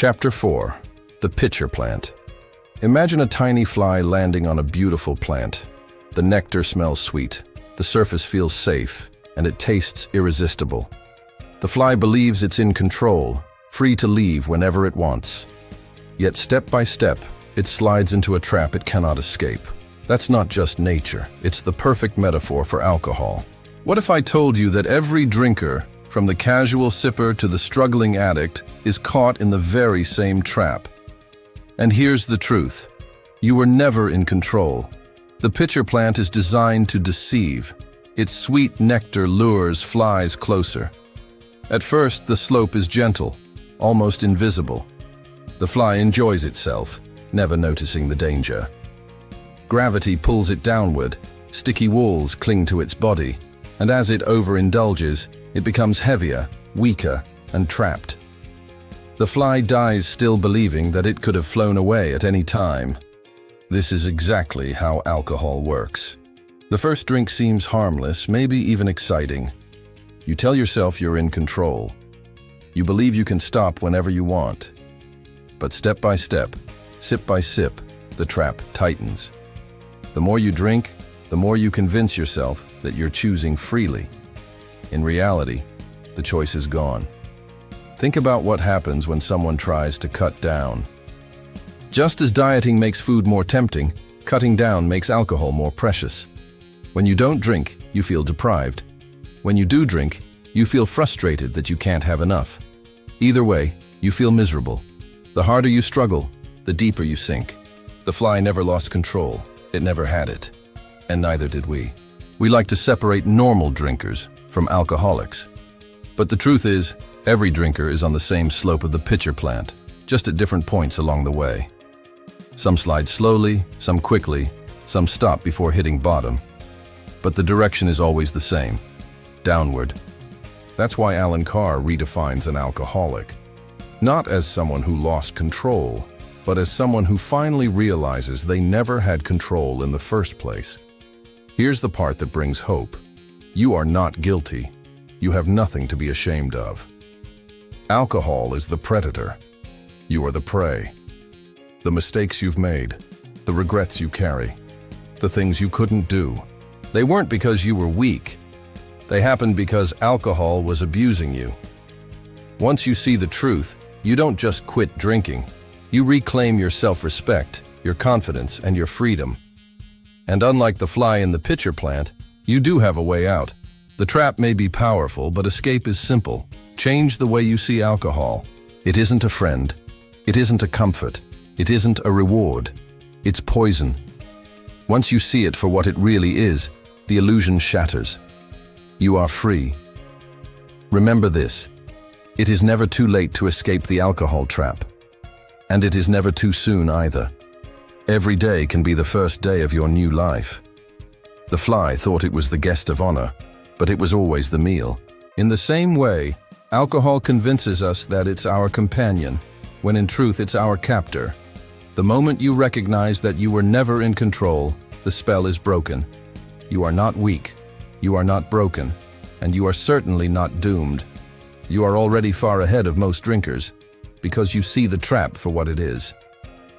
Chapter 4. The Pitcher Plant. Imagine a tiny fly landing on a beautiful plant. The nectar smells sweet, the surface feels safe, and it tastes irresistible. The fly believes it's in control, free to leave whenever it wants. Yet step by step, it slides into a trap it cannot escape. That's not just nature, it's the perfect metaphor for alcohol. What if I told you that every drinker, from the casual sipper to the struggling addict, is caught in the very same trap? And here's the truth. You were never in control. The pitcher plant is designed to deceive. Its sweet nectar lures flies closer. At first, the slope is gentle, almost invisible. The fly enjoys itself, never noticing the danger. Gravity pulls it downward, sticky walls cling to its body, and as it overindulges, it becomes heavier, weaker, and trapped. The fly dies still believing that it could have flown away at any time. This is exactly how alcohol works. The first drink seems harmless, maybe even exciting. You tell yourself you're in control. You believe you can stop whenever you want. But step by step, sip by sip, the trap tightens. The more you drink, the more you convince yourself that you're choosing freely. In reality, the choice is gone. Think about what happens when someone tries to cut down. Just as dieting makes food more tempting, cutting down makes alcohol more precious. When you don't drink, you feel deprived. When you do drink, you feel frustrated that you can't have enough. Either way, you feel miserable. The harder you struggle, the deeper you sink. The fly never lost control. It never had it. And neither did we. We like to separate normal drinkers from alcoholics. But the truth is, every drinker is on the same slope of the pitcher plant, just at different points along the way. Some slide slowly, some quickly, some stop before hitting bottom. But the direction is always the same, downward. That's why Allen Carr redefines an alcoholic. Not as someone who lost control, but as someone who finally realizes they never had control in the first place. Here's the part that brings hope. You are not guilty. You have nothing to be ashamed of. Alcohol is the predator. You are the prey. The mistakes you've made, the regrets you carry, the things you couldn't do, they weren't because you were weak. They happened because alcohol was abusing you. Once you see the truth, you don't just quit drinking. You reclaim your self-respect, your confidence, and your freedom. And unlike the fly in the pitcher plant, you do have a way out. The trap may be powerful, but escape is simple. Change the way you see alcohol. It isn't a friend. It isn't a comfort. It isn't a reward. It's poison. Once you see it for what it really is, the illusion shatters. You are free. Remember this. It is never too late to escape the alcohol trap. And it is never too soon either. Every day can be the first day of your new life. The fly thought it was the guest of honor, but it was always the meal. In the same way, alcohol convinces us that it's our companion, when in truth it's our captor. The moment you recognize that you were never in control, the spell is broken. You are not weak, you are not broken, and you are certainly not doomed. You are already far ahead of most drinkers, because you see the trap for what it is.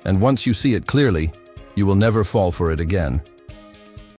And once you see it clearly, you will never fall for it again.